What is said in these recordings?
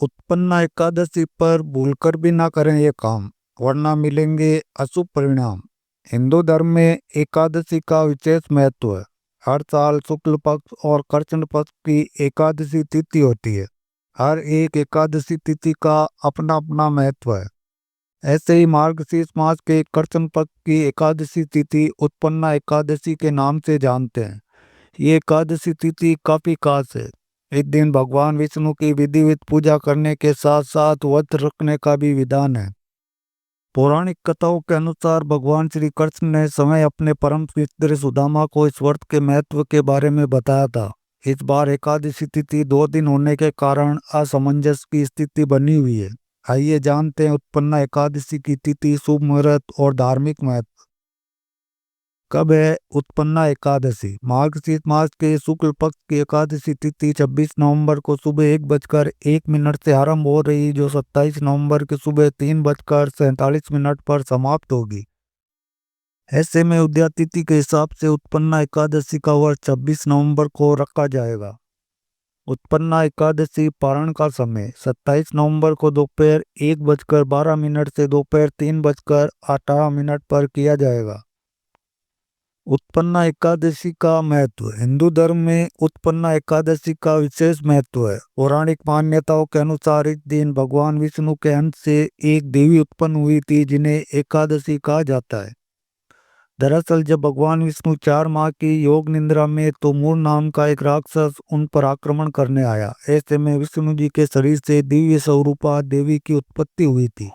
उत्पन्ना एकादशी पर भूलकर भी ना करें ये काम, वरना मिलेंगे अशुभ परिणाम। हिंदू धर्म में एकादशी का विशेष महत्व है। हर साल शुक्ल पक्ष और कृष्ण पक्ष की एकादशी तिथि होती है। हर एक एकादशी तिथि का अपना अपना महत्व है। ऐसे ही मार्गशीर्ष मास के कृष्ण पक्ष की एकादशी तिथि उत्पन्ना एकादशी के नाम से जानते हैं। ये एकादशी तिथि काफी खास है। इस दिन भगवान विष्णु की विधिवत पूजा करने के साथ साथ व्रत रखने का भी विधान है। पौराणिक कथाओं के अनुसार भगवान श्री कृष्ण ने समय अपने परम मित्र सुदामा को इस व्रत के महत्व के बारे में बताया था। इस बार एकादशी तिथि 2 दिन होने के कारण असमंजस की स्थिति बनी हुई है। आइए जानते हैं उत्पन्ना एकादशी की तिथि, शुभ मुहूर्त और धार्मिक महत्व। कब है उत्पन्ना एकादशी? मार्गशीर्ष मास के शुक्ल पक्ष की एकादशी तिथि 26 नवंबर को सुबह 1:01 से आरंभ हो रही, जो 27 नवंबर की सुबह 3:47 पर समाप्त होगी। ऐसे में उदया तिथि के हिसाब से उत्पन्ना एकादशी का वर्ष 26 नवंबर को रखा जाएगा। उत्पन्ना एकादशी पारण का समय 27 नवंबर को दोपहर 1:12 से दोपहर 3:18 पर किया जाएगा। उत्पन्ना एकादशी का महत्व। हिंदू धर्म में उत्पन्ना एकादशी का विशेष महत्व है। पौराणिक मान्यताओं के अनुसार इस दिन भगवान विष्णु के अंश से एक देवी उत्पन्न हुई थी, जिन्हें एकादशी कहा जाता है। दरअसल जब भगवान विष्णु 4 माह की योग निद्रा में, तो मूर नाम का एक राक्षस उन पर आक्रमण करने आया। ऐसे में विष्णु जी के शरीर से दिव्य स्वरूपा देवी की उत्पत्ति हुई थी,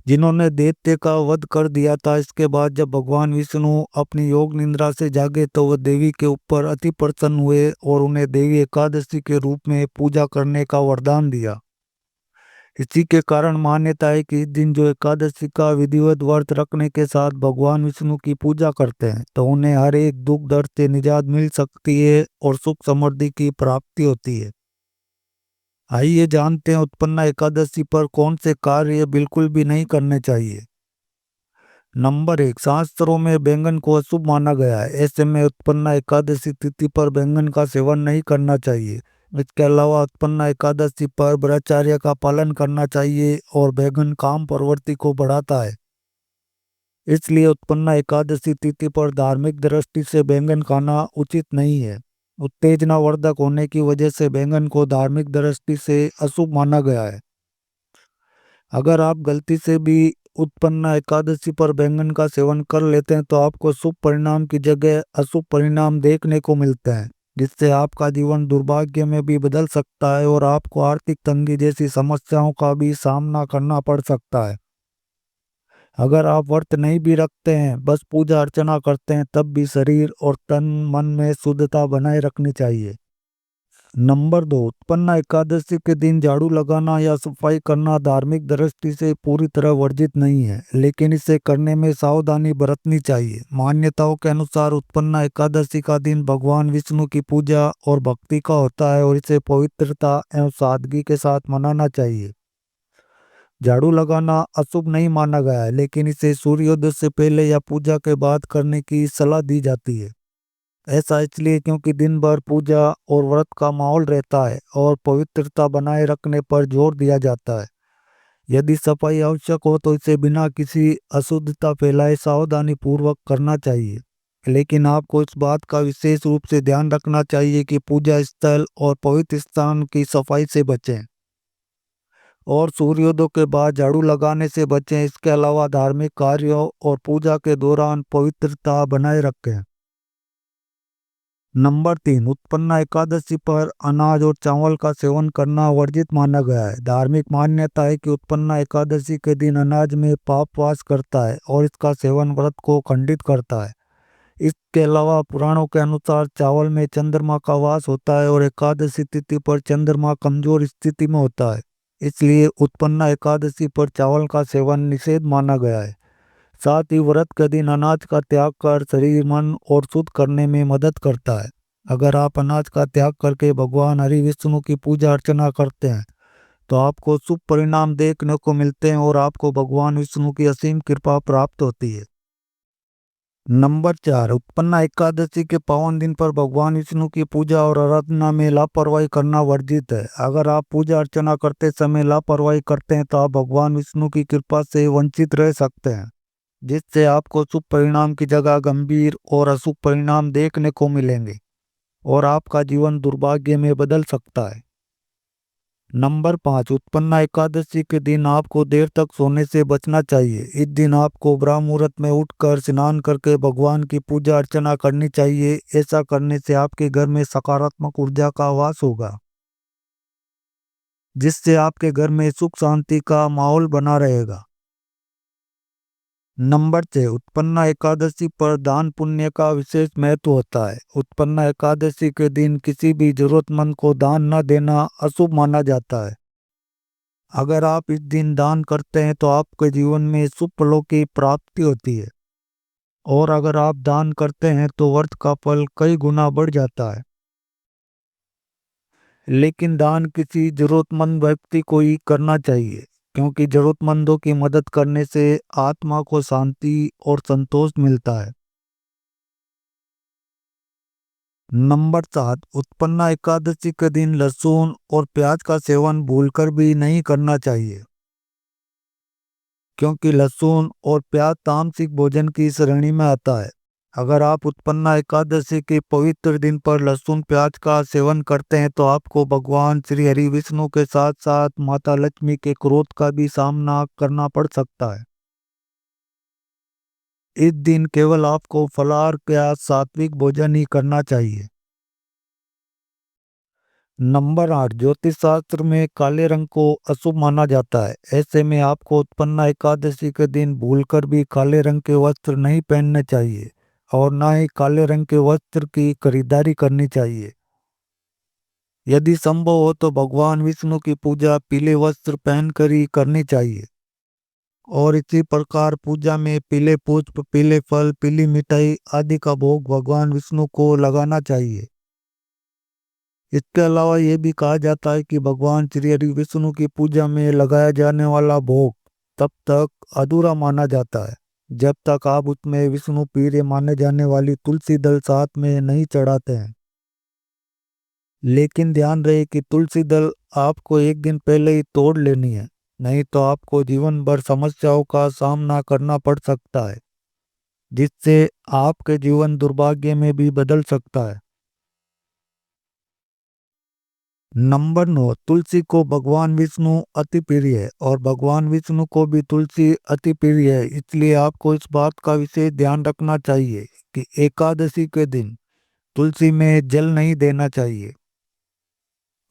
जिन्होंने दैत्य का वध कर दिया था। इसके बाद जब भगवान विष्णु अपनी योग निद्रा से जागे, तो वह देवी के ऊपर अति प्रसन्न हुए और उन्हें देवी एकादशी के रूप में पूजा करने का वरदान दिया। इसी के कारण मान्यता है कि इस दिन जो एकादशी का विधिवत व्रत रखने के साथ भगवान विष्णु की पूजा करते हैं, तो उन्हें हर एक दुख दर्द से निजात मिल सकती है और सुख समृद्धि की प्राप्ति होती है। आइए जानते हैं उत्पन्ना एकादशी पर कौन से कार्य बिल्कुल भी नहीं करने चाहिए। नंबर 1, शास्त्रों में बैंगन को अशुभ माना गया है। ऐसे में उत्पन्ना एकादशी तिथि पर बैंगन का सेवन नहीं करना चाहिए। इसके अलावा उत्पन्ना एकादशी पर ब्रह्मचर्य का पालन करना चाहिए और बैंगन काम प्रवृत्ति को बढ़ाता है। इसलिए उत्पन्ना एकादशी तिथि पर धार्मिक दृष्टि से बैंगन खाना उचित नहीं है। उत्तेजना वर्धक होने की वजह से बैंगन को धार्मिक दृष्टि से अशुभ माना गया है। अगर आप गलती से भी उत्पन्ना एकादशी पर बैंगन का सेवन कर लेते हैं, तो आपको शुभ परिणाम की जगह अशुभ परिणाम देखने को मिलते हैं, जिससे आपका जीवन दुर्भाग्य में भी बदल सकता है और आपको आर्थिक तंगी जैसी समस्याओं का भी सामना करना पड़ सकता है। अगर आप व्रत नहीं भी रखते हैं, बस पूजा अर्चना करते हैं, तब भी शरीर और तन मन में शुद्धता बनाए रखनी चाहिए। नंबर 2, उत्पन्ना एकादशी के दिन झाड़ू लगाना या सफाई करना धार्मिक दृष्टि से पूरी तरह वर्जित नहीं है, लेकिन इसे करने में सावधानी बरतनी चाहिए। मान्यताओं के अनुसार उत्पन्ना एकादशी का दिन भगवान विष्णु की पूजा और भक्ति का होता है और इसे पवित्रता एवं सादगी के साथ मनाना चाहिए। झाड़ू लगाना अशुभ नहीं माना गया है, लेकिन इसे सूर्योदय से पहले या पूजा के बाद करने की सलाह दी जाती है। ऐसा इसलिए क्योंकि दिन भर पूजा और व्रत का माहौल रहता है और पवित्रता बनाए रखने पर जोर दिया जाता है। यदि सफाई आवश्यक हो, तो इसे बिना किसी अशुद्धता फैलाए सावधानी पूर्वक करना चाहिए। लेकिन आपको इस बात का विशेष रूप से ध्यान रखना चाहिए कि पूजा स्थल और पवित्र स्थान की सफाई से बचें और सूर्योदय के बाद झाड़ू लगाने से बचें। इसके अलावा धार्मिक कार्यों और पूजा के दौरान पवित्रता बनाए रखें। नंबर 3, उत्पन्ना एकादशी पर अनाज और चावल का सेवन करना वर्जित माना गया है। धार्मिक मान्यता है कि उत्पन्ना एकादशी के दिन अनाज में पाप वास करता है और इसका सेवन व्रत को खंडित करता है। इसके अलावा पुराणों के अनुसार चावल में चंद्रमा का वास होता है और एकादशी तिथि पर चंद्रमा कमजोर स्थिति में होता है। इसलिए उत्पन्ना एकादशी पर चावल का सेवन निषेध माना गया है। साथ ही व्रत के दिन अनाज का त्याग कर शरीर, मन और शुद्ध करने में मदद करता है। अगर आप अनाज का त्याग करके भगवान हरि विष्णु की पूजा अर्चना करते हैं, तो आपको शुभ परिणाम देखने को मिलते हैं और आपको भगवान विष्णु की असीम कृपा प्राप्त होती है। नंबर 4, उत्पन्ना एकादशी के पावन दिन पर भगवान विष्णु की पूजा और आराधना में लापरवाही करना वर्जित है। अगर आप पूजा अर्चना करते समय लापरवाही करते हैं तो आप भगवान विष्णु की कृपा से वंचित रह सकते हैं, जिससे आपको शुभ परिणाम की जगह गंभीर और अशुभ परिणाम देखने को मिलेंगे और आपका जीवन दुर्भाग्य में बदल सकता है। नंबर 5, उत्पन्ना एकादशी के दिन आपको देर तक सोने से बचना चाहिए। इस दिन आपको ब्रह्म मुहूर्त में उठकर स्नान करके भगवान की पूजा अर्चना करनी चाहिए। ऐसा करने से आपके घर में सकारात्मक ऊर्जा का वास होगा, जिससे आपके घर में सुख शांति का माहौल बना रहेगा। नंबर 6, उत्पन्ना एकादशी पर दान पुण्य का विशेष महत्व होता है। उत्पन्ना एकादशी के दिन किसी भी जरूरतमंद को दान न देना अशुभ माना जाता है। अगर आप इस दिन दान करते हैं तो आपके जीवन में शुभ फलों की प्राप्ति होती है, और अगर आप दान करते हैं तो वर्ष का फल कई गुना बढ़ जाता है। लेकिन दान किसी जरूरतमंद व्यक्ति को ही करना चाहिए, क्योंकि जरूरतमंदों की मदद करने से आत्मा को शांति और संतोष मिलता है। नंबर 7, उत्पन्ना एकादशी के दिन लहसुन और प्याज का सेवन भूलकर भी नहीं करना चाहिए, क्योंकि लहसुन और प्याज तामसिक भोजन की श्रेणी में आता है। अगर आप उत्पन्ना एकादशी के पवित्र दिन पर लहसुन प्याज का सेवन करते हैं तो आपको भगवान श्री हरि विष्णु के साथ साथ माता लक्ष्मी के क्रोध का भी सामना करना पड़ सकता है। इस दिन केवल आपको फलाहार या सात्विक भोजन ही करना चाहिए। नंबर 8, ज्योतिष शास्त्र में काले रंग को अशुभ माना जाता है। ऐसे में आपको उत्पन्ना एकादशी के दिन भूलकर भी काले रंग के वस्त्र नहीं पहनने चाहिए और ना ही काले रंग के वस्त्र की खरीदारी करनी चाहिए। यदि संभव हो तो भगवान विष्णु की पूजा पीले वस्त्र पहनकर ही करनी चाहिए, और इसी प्रकार पूजा में पीले पुष्प, पीले फल, पीली मिठाई आदि का भोग भगवान विष्णु को लगाना चाहिए। इसके अलावा ये भी कहा जाता है कि भगवान श्री हरि विष्णु की पूजा में लगाया जाने वाला भोग तब तक अधूरा माना जाता है जब तक आप उसमें विष्णु प्रिय माने जाने वाली तुलसी दल साथ में नहीं चढ़ाते हैं। लेकिन ध्यान रहे कि तुलसी दल आपको एक दिन पहले ही तोड़ लेनी है, नहीं तो आपको जीवन भर समस्याओं का सामना करना पड़ सकता है, जिससे आपके जीवन दुर्भाग्य में भी बदल सकता है। नंबर 9, तुलसी को भगवान विष्णु अति प्रिय है और भगवान विष्णु को भी तुलसी अति प्रिय है। इसलिए आपको इस बात का विशेष ध्यान रखना चाहिए कि एकादशी के दिन तुलसी में जल नहीं देना चाहिए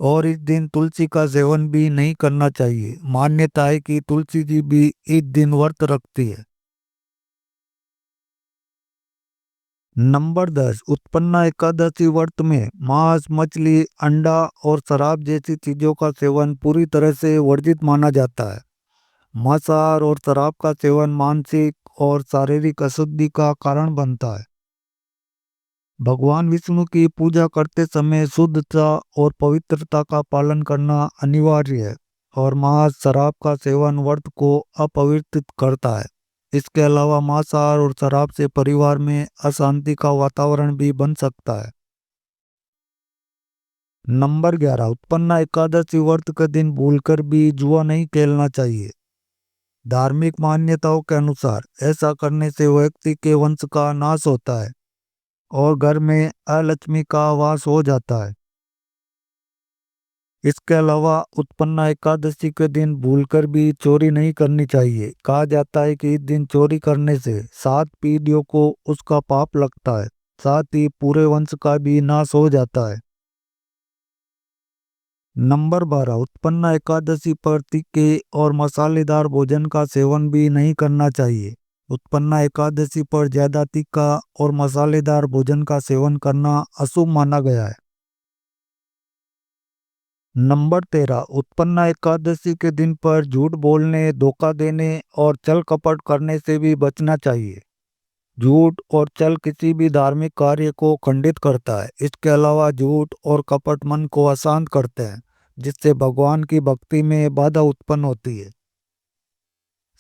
और इस दिन तुलसी का सेवन भी नहीं करना चाहिए। मान्यता है कि तुलसी जी भी इस दिन व्रत रखती है। नंबर 10, उत्पन्ना एकादशी व्रत में मांस, मछली, अंडा और शराब जैसी चीजों का सेवन पूरी तरह से वर्जित माना जाता है। मांसाहार और शराब का सेवन मानसिक और शारीरिक अशुद्धि का कारण बनता है। भगवान विष्णु की पूजा करते समय शुद्धता और पवित्रता का पालन करना अनिवार्य है, और मांस, शराब का सेवन व्रत को अपवित्र करता है। इसके अलावा मांसाहार और शराब से परिवार में अशांति का वातावरण भी बन सकता है। नंबर 11, उत्पन्ना एकादशी व्रत के दिन भूलकर भी जुआ नहीं खेलना चाहिए। धार्मिक मान्यताओं के अनुसार ऐसा करने से व्यक्ति के वंश का नाश होता है और घर में अलक्ष्मी का वास हो जाता है। इसके अलावा उत्पन्ना एकादशी के दिन भूलकर भी चोरी नहीं करनी चाहिए। कहा जाता है कि इस दिन चोरी करने से 7 पीढ़ियों को उसका पाप लगता है, साथ ही पूरे वंश का भी नाश हो जाता है। नंबर 12, उत्पन्ना एकादशी पर तीखे और मसालेदार भोजन का सेवन भी नहीं करना चाहिए। उत्पन्ना एकादशी पर ज्यादा तीखा और मसालेदार भोजन का सेवन करना अशुभ माना गया है। नंबर 13, उत्पन्ना एकादशी के दिन पर झूठ बोलने, धोखा देने और छल कपट करने से भी बचना चाहिए। झूठ और छल किसी भी धार्मिक कार्य को खंडित करता है। इसके अलावा झूठ और कपट मन को अशांत करते हैं, जिससे भगवान की भक्ति में बाधा उत्पन्न होती है।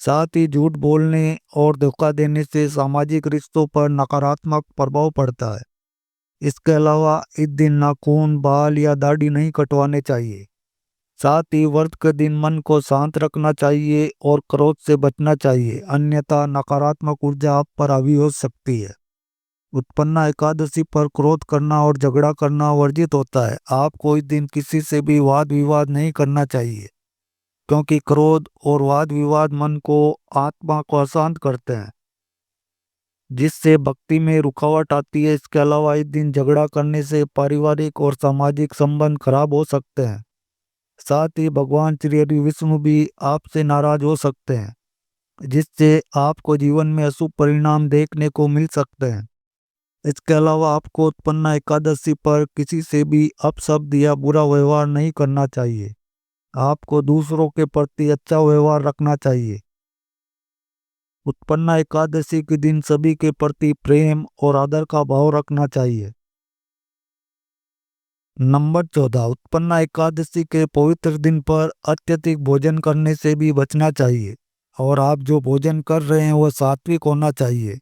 साथ ही झूठ बोलने और धोखा देने से सामाजिक रिश्तों पर नकारात्मक प्रभाव पड़ता है। इसके अलावा इस दिन नाखून, बाल या दाढ़ी नहीं कटवाने चाहिए। साथ ही व्रत के दिन मन को शांत रखना चाहिए और क्रोध से बचना चाहिए, अन्यथा नकारात्मक ऊर्जा आप पर हावी हो सकती है। उत्पन्ना एकादशी पर क्रोध करना और झगड़ा करना वर्जित होता है। आपको इस दिन किसी से भी वाद विवाद नहीं करना चाहिए, क्योंकि क्रोध और वाद विवाद मन को, आत्मा को अशांत करते हैं, जिससे भक्ति में रुकावट आती है। इसके अलावा इस दिन झगड़ा करने से पारिवारिक और सामाजिक संबंध खराब हो सकते हैं। साथ ही भगवान श्री हरि विष्णु भी आपसे नाराज हो सकते हैं, जिससे आपको जीवन में अशुभ परिणाम देखने को मिल सकते हैं। इसके अलावा आपको उत्पन्ना एकादशी पर किसी से भी अपशब्द या बुरा व्यवहार नहीं करना चाहिए। आपको दूसरों के प्रति अच्छा व्यवहार रखना चाहिए। उत्पन्ना एकादशी के दिन सभी के प्रति प्रेम और आदर का भाव रखना चाहिए। नंबर 14, उत्पन्ना एकादशी के पवित्र दिन पर अत्यधिक भोजन करने से भी बचना चाहिए, और आप जो भोजन कर रहे हैं वह सात्विक होना चाहिए।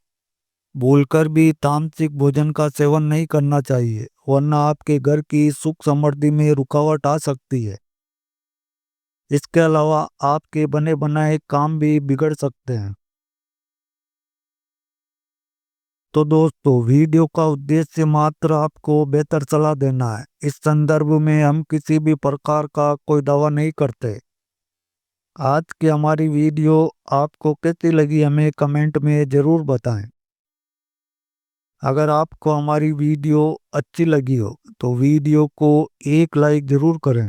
भूलकर भी तामसिक भोजन का सेवन नहीं करना चाहिए, वरना आपके घर की सुख समृद्धि में रुकावट आ सकती है। इसके अलावा आपके बने बनाए काम भी बिगड़ सकते हैं। तो दोस्तों, वीडियो का उद्देश्य मात्र आपको बेहतर सलाह देना है। इस संदर्भ में हम किसी भी प्रकार का कोई दावा नहीं करते। आज की हमारी वीडियो आपको कैसी लगी हमें कमेंट में ज़रूर बताएं। अगर आपको हमारी वीडियो अच्छी लगी हो तो वीडियो को एक लाइक ज़रूर करें,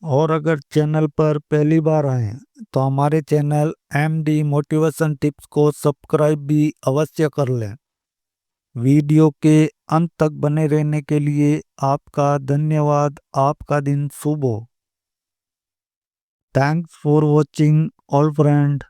और अगर चैनल पर पहली बार आए हैं तो हमारे चैनल MD मोटिवेशन टिप्स को सब्सक्राइब भी अवश्य कर लें। वीडियो के अंत तक बने रहने के लिए आपका धन्यवाद। आपका दिन शुभ हो। Thanks for watching all friend.